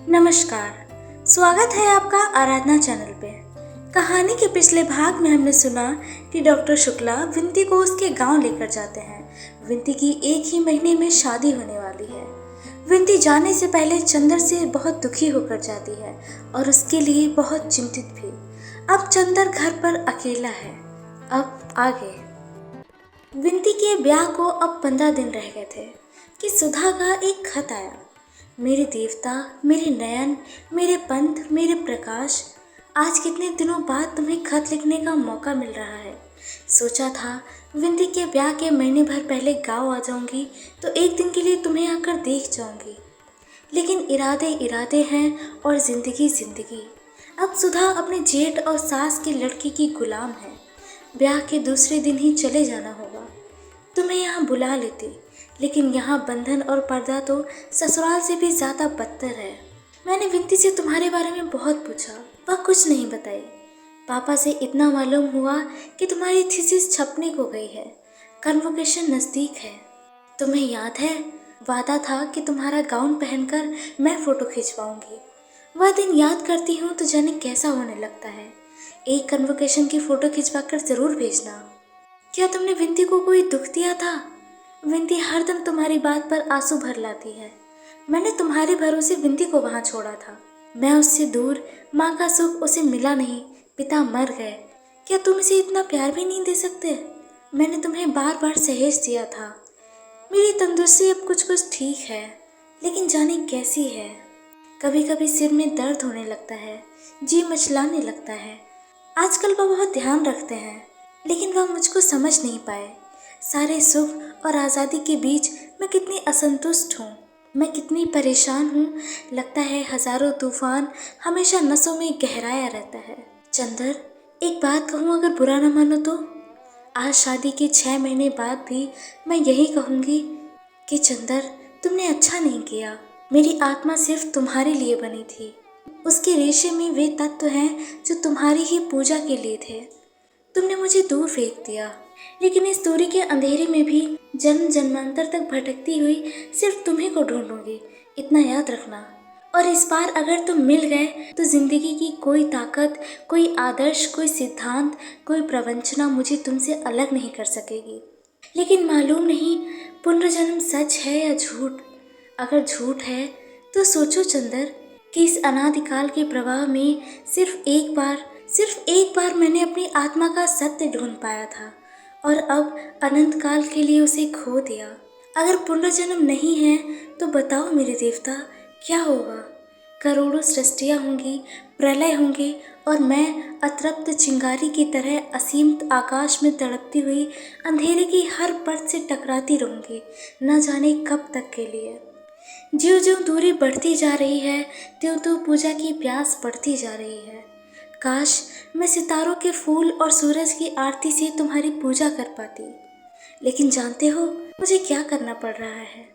नमस्कार, स्वागत है आपका आराधना चैनल पे। कहानी के पिछले भाग में हमने सुना कि डॉक्टर शुक्ला विंती को उसके गांव लेकर जाते हैं। विंती की एक ही महीने में शादी होने वाली है। विंती जाने से पहले चंदर से बहुत दुखी होकर जाती है और उसके लिए बहुत चिंतित भी। अब चंदर घर पर अकेला है। अब आगे विंती के ब्याह को अब 15 दिन रह गए थे कि सुधा का एक खत आया। मेरे देवता, मेरे नयन, मेरे पंथ, मेरे प्रकाश, आज कितने दिनों बाद तुम्हें खत लिखने का मौका मिल रहा है। सोचा था विंती के ब्याह के महीने भर पहले गाँव आ जाऊंगी तो एक दिन के लिए तुम्हें आकर देख जाऊंगी, लेकिन इरादे इरादे हैं और जिंदगी जिंदगी। अब सुधा अपने जेठ और सास की लड़की की गुलाम है। ब्याह के दूसरे दिन ही चले जाना होगा। तुम्हें यहाँ बुला लेती, लेकिन यहाँ बंधन और पर्दा तो ससुराल से भी ज़्यादा बदतर है। मैंने विंती से तुम्हारे बारे में बहुत पूछा, वह कुछ नहीं बताई। पापा से इतना मालूम हुआ कि तुम्हारी थीसिस छपने को गई है, कन्वोकेशन नज़दीक है। तुम्हें याद है, वादा था कि तुम्हारा गाउन पहनकर मैं फ़ोटो खिंचवाऊंगी। वह दिन याद करती हूँ तो जाने कैसा होने लगता है। एक कन्वोकेशन की फ़ोटो खिंचवाकर ज़रूर भेजना। क्या तुमने विंती को कोई दुख दिया था? विंती हरदम तुम्हारी बात पर आंसू भर लाती है। मैंने तुम्हारे भरोसे विंती को वहाँ छोड़ा था। मैं उससे दूर, माँ का सुख उसे मिला नहीं, पिता मर गए। क्या तुम इसे इतना प्यार भी नहीं दे सकते? मैंने तुम्हें बार बार सहेज दिया था। मेरी तंदुरुस्ती अब कुछ कुछ ठीक है, लेकिन जाने कैसी है। कभी कभी सिर में दर्द होने लगता है, जी मचलाने लगता है। आजकल वह बहुत ध्यान रखते हैं, लेकिन वह मुझको समझ नहीं पाए। सारे सुख और आज़ादी के बीच मैं कितनी असंतुष्ट हूँ, मैं कितनी परेशान हूँ। लगता है हजारों तूफान हमेशा नसों में गहराया रहता है। चंदर, एक बात कहूँ, अगर बुरा न मानो तो? आज शादी के 6 महीने बाद भी मैं यही कहूँगी कि चंदर, तुमने अच्छा नहीं किया। मेरी आत्मा सिर्फ तुम्हारे लिए बनी थी। उसके रेशे में वे तत्व हैं जो तुम्हारी ही पूजा के लिए थे। तुमने मुझे दूर फेंक दिया, लेकिन इस दूरी के अंधेरे में भी जन्म जन्मांतर तक भटकती हुई सिर्फ तुम्ही को ढूंढूंगी, इतना याद रखना। और इस बार अगर तुम मिल गए तो जिंदगी की कोई ताकत, कोई आदर्श, कोई सिद्धांत, कोई प्रवंचना मुझे तुमसे अलग नहीं कर सकेगी। लेकिन मालूम नहीं पुनर्जन्म सच है या झूठ। अगर झूठ है तो सोचो चंदर कि इस अनादिकाल के प्रवाह में सिर्फ एक बार मैंने अपनी आत्मा का सत्य ढूंढ पाया था और अब अनंत काल के लिए उसे खो दिया। अगर पुनर्जन्म नहीं है तो बताओ मेरे देवता, क्या होगा? करोड़ों सृष्टियाँ होंगी, प्रलय होंगे और मैं अतृप्त चिंगारी की तरह असीम आकाश में तड़पती हुई अंधेरे की हर परत से टकराती रहूंगी, न जाने कब तक के लिए। ज्यों ज्यों दूरी बढ़ती जा रही है, त्यों त्यों पूजा की प्यास बढ़ती जा रही है। काश मैं सितारों के फूल और सूरज की आरती से तुम्हारी पूजा कर पाती। लेकिन जानते हो मुझे क्या करना पड़ रहा है?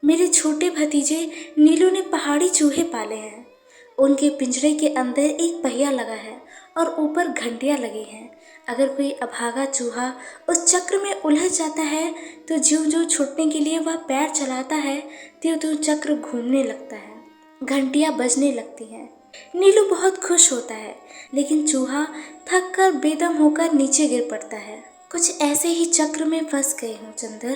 मेरे छोटे भतीजे नीलू ने पहाड़ी चूहे पाले हैं। उनके पिंजरे के अंदर एक पहिया लगा है और ऊपर घंटियां लगी हैं। अगर कोई अभागा चूहा उस चक्र में उलझ जाता है तो ज्यों ज्यों छूटने के लिए वह पैर चलाता है, त्यों त्यों चक्र घूमने लगता है, घंटियां बजने लगती हैं। नीलू बहुत खुश होता है, लेकिन चूहा थक कर बेदम होकर नीचे गिर पड़ता है। कुछ ऐसे ही चक्र में फंस गई हूँ चंदर।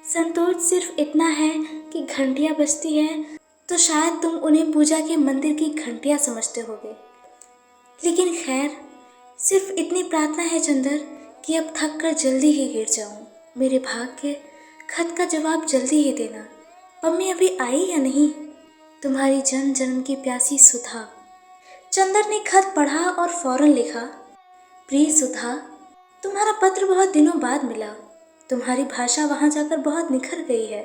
संतोष सिर्फ इतना है कि घंटियां बजती हैं तो शायद तुम उन्हें पूजा के मंदिर की घंटियां समझते होगे, लेकिन खैर, सिर्फ इतनी प्रार्थना है चंदर कि अब थक कर जल्दी ही गिर जाऊं। मेरे भाग्य, खत का जवाब जल्दी ही देना। मम्मी अभी आई या नहीं? तुम्हारी जन्म जन्म की प्यासी सुधा। चंदर ने खत पढ़ा और फौरन लिखा, प्रिय सुधा, तुम्हारा पत्र बहुत दिनों बाद मिला। तुम्हारी भाषा वहाँ जाकर बहुत निखर गई है।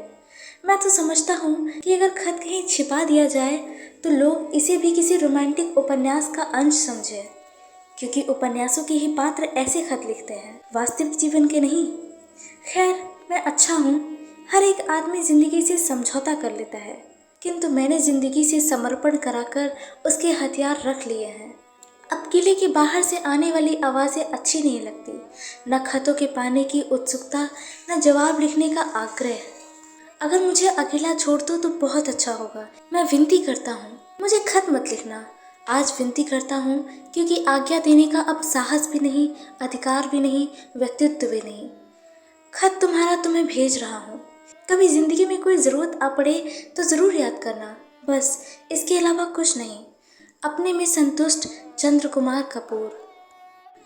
मैं तो समझता हूँ कि अगर खत कहीं छिपा दिया जाए तो लोग इसे भी किसी रोमांटिक उपन्यास का अंश समझे, क्योंकि उपन्यासों के ही पात्र ऐसे खत लिखते हैं, वास्तविक जीवन के नहीं। खैर, मैं अच्छा हूँ। हर एक आदमी जिंदगी से समझौता कर लेता है, किंतु मैंने जिंदगी से समर्पण कराकर उसके हथियार रख लिए हैं। अब किले के बाहर से आने वाली आवाज़ें अच्छी नहीं लगती, न खतों के पाने की उत्सुकता, न जवाब लिखने का आग्रह। अगर मुझे अकेला छोड़ दो तो बहुत अच्छा होगा। मैं विनती करता हूँ, मुझे खत मत लिखना, आज विनती करता हूँ, क्योंकि आज्ञा देने का अब साहस भी नहीं, अधिकार भी नहीं, व्यक्तित्व भी नहीं। खत तुम्हारा तुम्हें भेज रहा हूँ। कभी जिंदगी में कोई ज़रूरत आ पड़े तो ज़रूर याद करना, बस इसके अलावा कुछ नहीं। अपने में संतुष्ट, चंद्र कुमार कपूर।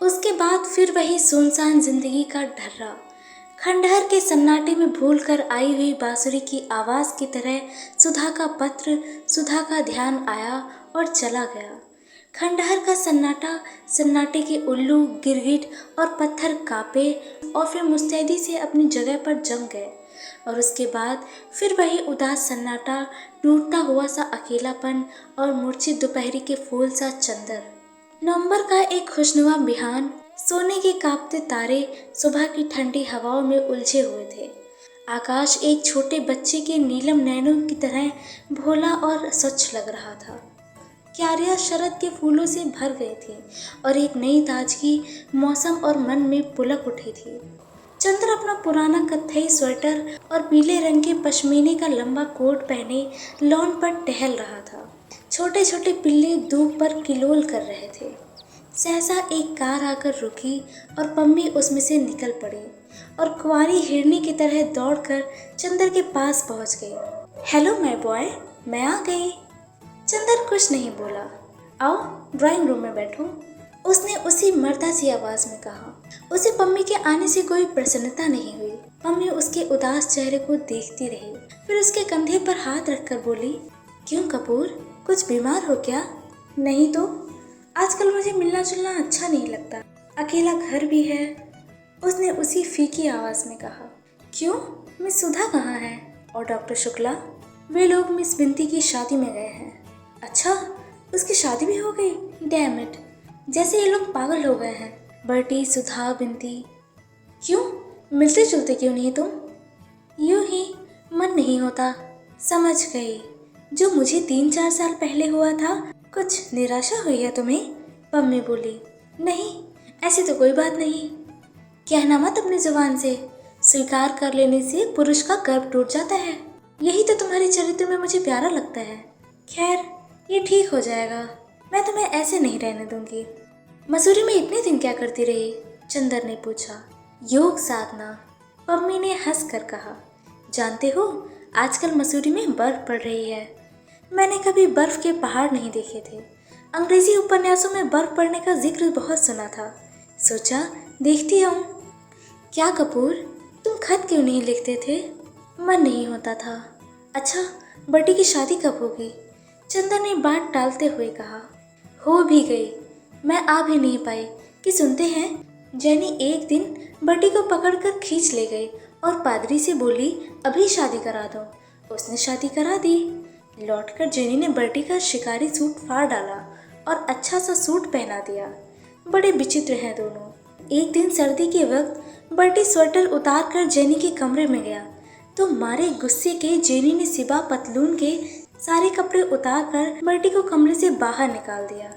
उसके बाद फिर वही सुनसान जिंदगी का ढर्रा। खंडहर के सन्नाटे में भूल कर आई हुई बांसुरी की आवाज़ की तरह सुधा का पत्र, सुधा का ध्यान आया और चला गया। खंडहर का सन्नाटा, सन्नाटे के उल्लू, गिरगिट और पत्थर कांपे और फिर मुस्तैदी से अपनी जगह पर जम गए। और उसके बाद फिर वही उदास सन्नाटा, टूटता हुआ सा अकेलापन और मूर्छित दोपहरी के फूल सा चंदर। नवंबर का एक खुशनुमा बिहान, सोने के कांपते तारे सुबह की ठंडी हवाओं में उलझे हुए थे। आकाश एक छोटे बच्चे के नीलम नैनों की तरह भोला और स्वच्छ लग रहा था। क्यारियां शरद के फूलों से भर गई थी और एक नई ताजगी मौसम और मन में पुलक उठी थी। चंद्र अपना पुराना कत्थई स्वेटर और पीले रंग के पश्मीने का लंबा कोट पहने लॉन पर टहल रहा था। छोटे छोटे पिल्ले धूप पर किलोल कर रहे थे। सहसा एक कार आकर रुकी और पम्मी उसमें से निकल पड़ी और कुंवारी हिरनी की तरह दौड़कर चंदर के पास पहुंच गई। हेलो माय बॉय, मैं आ गई। चंदर कुछ नहीं बोला। आओ ड्राइंग रूम में बैठो, उसने उसी मर्दा सी आवाज में कहा। उसे पम्मी के आने से कोई प्रसन्नता नहीं हुई। पम्मी उसके उदास चेहरे को देखती रही, फिर उसके कंधे पर हाथ रखकर बोली, क्यों कपूर, कुछ बीमार हो क्या? नहीं तो, आजकल मुझे मिलना जुलना अच्छा नहीं लगता, अकेला घर भी है, उसने उसी फीकी आवाज में कहा। क्यों, मिस सुधा कहाँ है? और डॉक्टर शुक्ला? वे लोग मिस बिंती की शादी में गए हैं। अच्छा, उसकी शादी भी हो गई? डैम इट, जैसे ये लोग पागल हो गए हैं। बर्टी, सुधा, बिंती। क्यों, मिलते जुलते क्यों नहीं तुम? यूं ही मन नहीं होता। समझ गई, जो मुझे 3-4 साल पहले हुआ था। कुछ निराशा हुई है तुम्हें? पम्मी बोली। नहीं, ऐसी तो कोई बात नहीं। कहना मत अपनी जुबान से, स्वीकार कर लेने से पुरुष का गर्व टूट जाता है। यही तो तुम्हारे चरित्र में मुझे प्यारा लगता है। खैर, ये ठीक हो जाएगा, मैं तुम्हें ऐसे नहीं रहने दूंगी। मसूरी में इतने दिन क्या करती रही? चंदर ने पूछा। योग साधना, पम्मी ने हंस कर कहा। जानते हो, आजकल मसूरी में बर्फ पड़ रही है। मैंने कभी बर्फ के पहाड़ नहीं देखे थे। अंग्रेजी उपन्यासों में बर्फ पड़ने का जिक्र बहुत सुना था, सोचा देखती हूँ। क्या कपूर, तुम खत क्यों नहीं लिखते थे? मन नहीं होता था। अच्छा, बटी की शादी कब होगी? चंदर ने बात टालते हुए कहा। हो भी गई, मैं आ भी नहीं पाई कि सुनते हैं जेनी एक दिन बटी को पकड़कर खींच ले गई और पादरी से बोली, अभी शादी करा दो। उसने शादी करा दी। लौटकर जेनी ने बर्टी का शिकारी सूट फाड़ डाला और अच्छा सा सूट पहना दिया। बड़े विचित्र हैं दोनों। एक दिन सर्दी के वक्त बर्टी स्वेटर उतार कर जेनी के कमरे में गया तो मारे गुस्से के जेनी ने सिबा पतलून के सारे कपड़े उतार कर बर्टी को कमरे से बाहर निकाल दिया।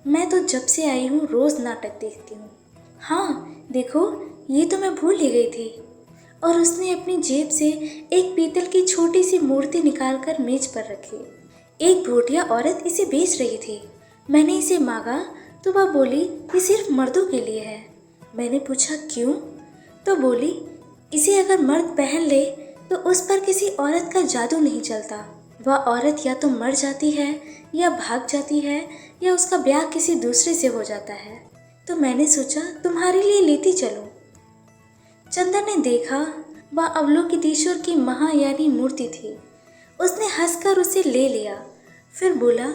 मैं तो जब से आई हूँ रोज नाटक देखती हूँ। हाँ देखो, ये तो मैं भूल ही गई थी। और उसने अपनी जेब से एक पीतल की छोटी सी मूर्ति निकालकर मेज पर रखी। एक भूटिया औरत इसे बेच रही थी। मैंने इसे मांगा तो वह बोली, ये सिर्फ मर्दों के लिए है। मैंने पूछा क्यों? तो बोली, इसे अगर मर्द पहन ले तो उस पर किसी औरत का जादू नहीं चलता। वह औरत या तो मर जाती है या भाग जाती है या उसका ब्याह किसी दूसरे से हो जाता है। तो मैंने सोचा तुम्हारे लिए लेती चलूं। चंदर ने देखा, वह अवलोकितेश्वर की महायानी मूर्ति थी। उसने हंसकर उसे ले लिया, फिर बोला,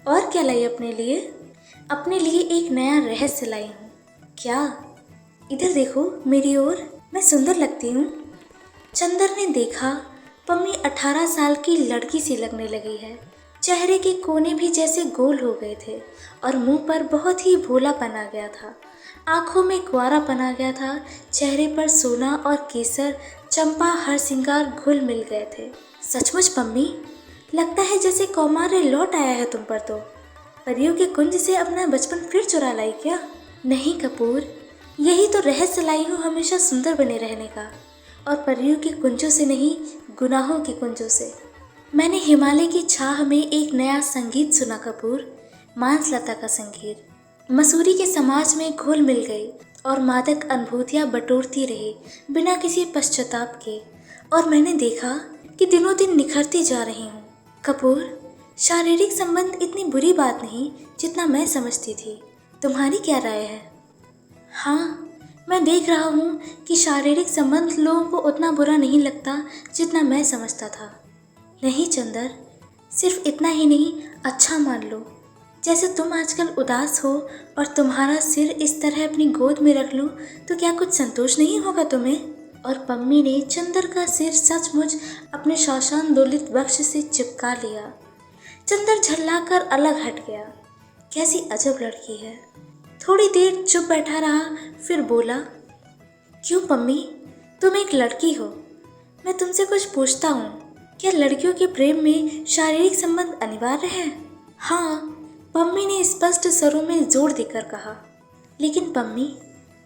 और क्या लाई अपने लिए? अपने लिए एक नया रहस्य लाई हूँ। क्या? इधर देखो मेरी ओर, मैं सुंदर लगती हूँ। चंदर ने देखा, पम्मी 18 साल की लड़की सी लगने लगी है। चेहरे के कोने भी जैसे गोल हो गए थे और मुंह पर बहुत ही भोलापन आ गया था। आंखों में कुंवारापन आ गया था। चेहरे पर सोना और केसर, चंपा, हर सिंगार घुल मिल गए थे। सचमुच पम्मी, लगता है जैसे कौमार्य लौट आया है तुम पर। तो परियों के कुंज से अपना बचपन फिर चुरा लाई क्या? नहीं कपूर, यही तो रहस्य लाई हूँ हमेशा सुंदर बने रहने का, और परियों के कुंजों से नहीं, गुनाहों के कुंजों से। मैंने हिमालय की छाह में एक नया संगीत सुना कपूर, मानसलता का संगीत। मसूरी के समाज में घुल मिल गई और मादक अनुभूतियां बटोरती रही बिना किसी पश्चाताप के। और मैंने देखा कि दिनों दिन निखरती जा रही हूँ। कपूर, शारीरिक संबंध इतनी बुरी बात नहीं जितना मैं समझती थी। तुम्हारी क्या राय है? हाँ, मैं देख रहा हूँ कि शारीरिक संबंध लोगों को उतना बुरा नहीं लगता जितना मैं समझता था। नहीं चंदर, सिर्फ इतना ही नहीं, अच्छा मान लो। जैसे तुम आजकल उदास हो और तुम्हारा सिर इस तरह अपनी गोद में रख लूं तो क्या कुछ संतोष नहीं होगा तुम्हें? और पम्मी ने चंदर का सिर सचमुच अपने शौशांदोलित वक्ष से चिपका लिया। चंदर झल्लाकर अलग हट गया। कैसी अजब लड़की है। थोड़ी देर चुप बैठा रहा, फिर बोला, क्यों पम्मी, तुम एक लड़की हो। मैं तुमसे कुछ पूछता हूँ, क्या लड़कियों के प्रेम में शारीरिक संबंध अनिवार्य है? हाँ, पम्मी ने स्पष्ट स्वरों में जोर देकर कहा। लेकिन पम्मी,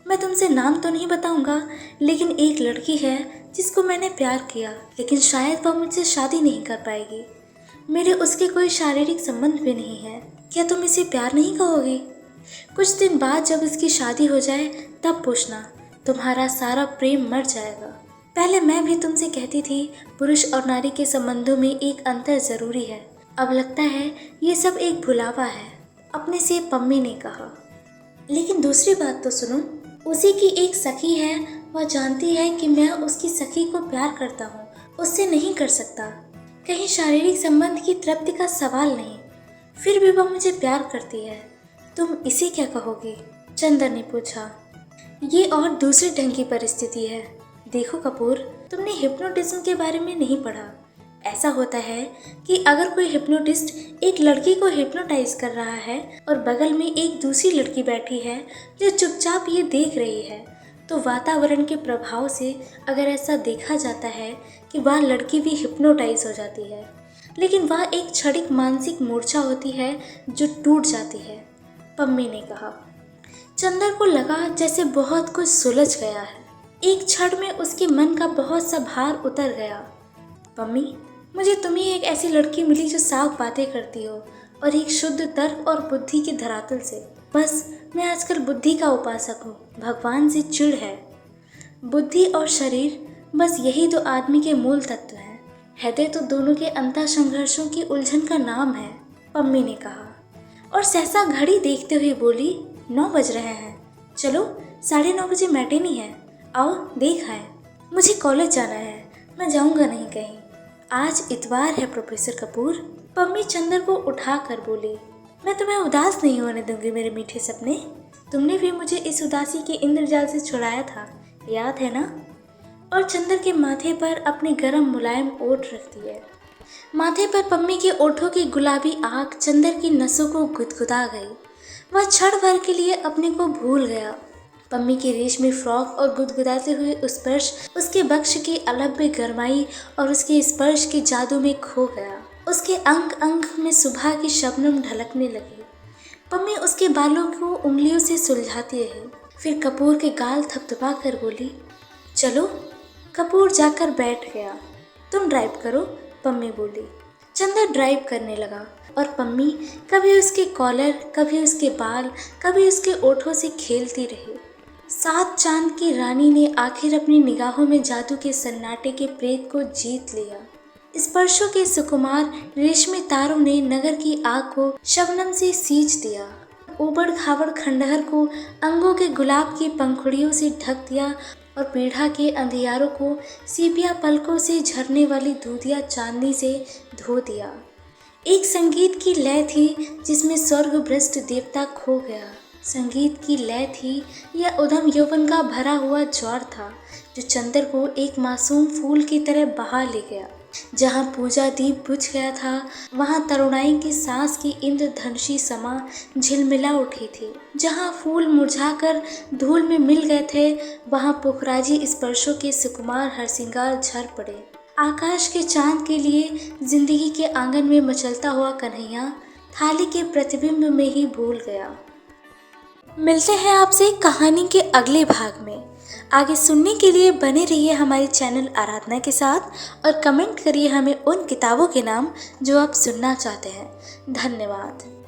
मैं तुमसे नाम तो नहीं बताऊंगा, लेकिन एक लड़की है जिसको मैंने प्यार किया, लेकिन शायद वह मुझसे शादी नहीं कर पाएगी। मेरे उसके कोई शारीरिक संबंध भी नहीं है। क्या तुम इसे प्यार नहीं कहोगे? कुछ दिन बाद जब उसकी शादी हो जाए तब पूछना, तुम्हारा सारा प्रेम मर जाएगा। पहले मैं भी तुमसे कहती थी पुरुष और नारी के संबंधों में एक अंतर जरूरी है। अब लगता है ये सब एक भुलावा है, अपने से पम्मी ने कहा। लेकिन दूसरी बात तो सुनो, उसी की एक सखी है, वह जानती है कि मैं उसकी सखी को प्यार करता हूँ, उससे नहीं कर सकता। कहीं शारीरिक संबंध की तृप्ति का सवाल नहीं, फिर भी वह मुझे प्यार करती है। तुम इसे क्या कहोगी? चंदर ने पूछा। ये और दूसरे ढंग की परिस्थिति है। देखो कपूर, तुमने हिप्नोटिज्म के बारे में नहीं पढ़ा। ऐसा होता है कि अगर कोई हिप्नोटिस्ट एक लड़की को हिप्नोटाइज कर रहा है और बगल में एक दूसरी लड़की बैठी है जो चुपचाप ये देख रही है, तो वातावरण के प्रभाव से अगर ऐसा देखा जाता है कि वह लड़की भी हिप्नोटाइज हो जाती है, लेकिन वह एक क्षणिक मानसिक मूर्छा होती है जो टूट जाती है, पम्मी ने कहा। चंदर को लगा जैसे बहुत कुछ सुलझ गया है। एक क्षण में उसके मन का बहुत सा भार उतर गया। पम्मी, मुझे तुम ही एक ऐसी लड़की मिली जो साफ बातें करती हो और एक शुद्ध तर्क और बुद्धि के धरातल से। बस मैं आजकल बुद्धि का उपासक हूँ, भगवान से चिढ़ है। बुद्धि और शरीर, बस यही दो आदमी के मूल तत्व हैं। हृदय तो दोनों के अंतः संघर्षों की उलझन का नाम है, पम्मी ने कहा और सहसा घड़ी देखते हुए बोली, 9 बज रहे हैं। चलो 9:30 बजे मैटिनी है, आओ देख आए। मुझे कॉलेज जाना है, मैं जाऊंगा नहीं कहीं। आज इतवार है प्रोफेसर कपूर। पम्मी चंदर को उठा कर बोली, मैं तुम्हें उदास नहीं होने दूंगी मेरे मीठे सपने। तुमने भी मुझे इस उदासी के इंद्रजाल से छुड़ाया था, याद है ना? और चंदर के माथे पर अपने गर्म मुलायम ओठ रख दिए। माथे पर पम्मी के ओठों की गुलाबी आँख चंदर की नसों को गुदगुदा गई। वह क्षण भर के लिए अपने को भूल गया। पम्मी की रेशमी फ्रॉक और गुदगुदाते हुए उस स्पर्श उसके बक्ष की अलभ्य गरमाई और उसके स्पर्श के जादू में खो गया। उसके अंग अंग में सुबह की शबनम ढलकने लगी। पम्मी उसके बालों को उंगलियों से सुलझाती रही, फिर कपूर के गाल थपथपा कर बोली, चलो। कपूर जाकर बैठ गया। तुम ड्राइव करो, पम्मी बोली। चंदर ड्राइव करने लगा और पम्मी कभी उसके कॉलर, कभी उसके बाल, कभी उसके ओठों से खेलती रही। 7 चांद की रानी ने आखिर अपनी निगाहों में जादू के सन्नाटे के प्रेत को जीत लिया। स्पर्शों के सुकुमार रेशमी तारों ने नगर की आग को शबनम से सींच दिया, ऊबड़ खाबड़ खंडहर को अंगों के गुलाब की पंखुड़ियों से ढक दिया और पीढ़ा के अंधियारों को सीपिया पलकों से झरने वाली दूधिया चांदनी से धो दिया। एक संगीत की लय थी जिसमें स्वर्ग भ्रष्ट देवता खो गया। संगीत की लय थी यह उद्यम यौवन का भरा हुआ ज्वार था जो चंदर को एक मासूम फूल की तरह बहा ले गया। जहाँ पूजा दीप बुझ गया था, वहाँ तरुणाई की सांस की इंद्रधनुषी समा झिलमिला उठी थी। जहाँ फूल मुरझाकर धूल में मिल गए थे, वहाँ पुखराजी स्पर्शों के सुकुमार हरसिंगार झर पड़े। आकाश के चांद के लिए जिंदगी के आंगन में मचलता हुआ कन्हैया थाली के प्रतिबिंब में ही भूल गया। मिलते हैं आपसे कहानी के अगले भाग में। आगे सुनने के लिए बने रहिए हमारे चैनल आराधना के साथ और कमेंट करिए हमें उन किताबों के नाम जो आप सुनना चाहते हैं। धन्यवाद।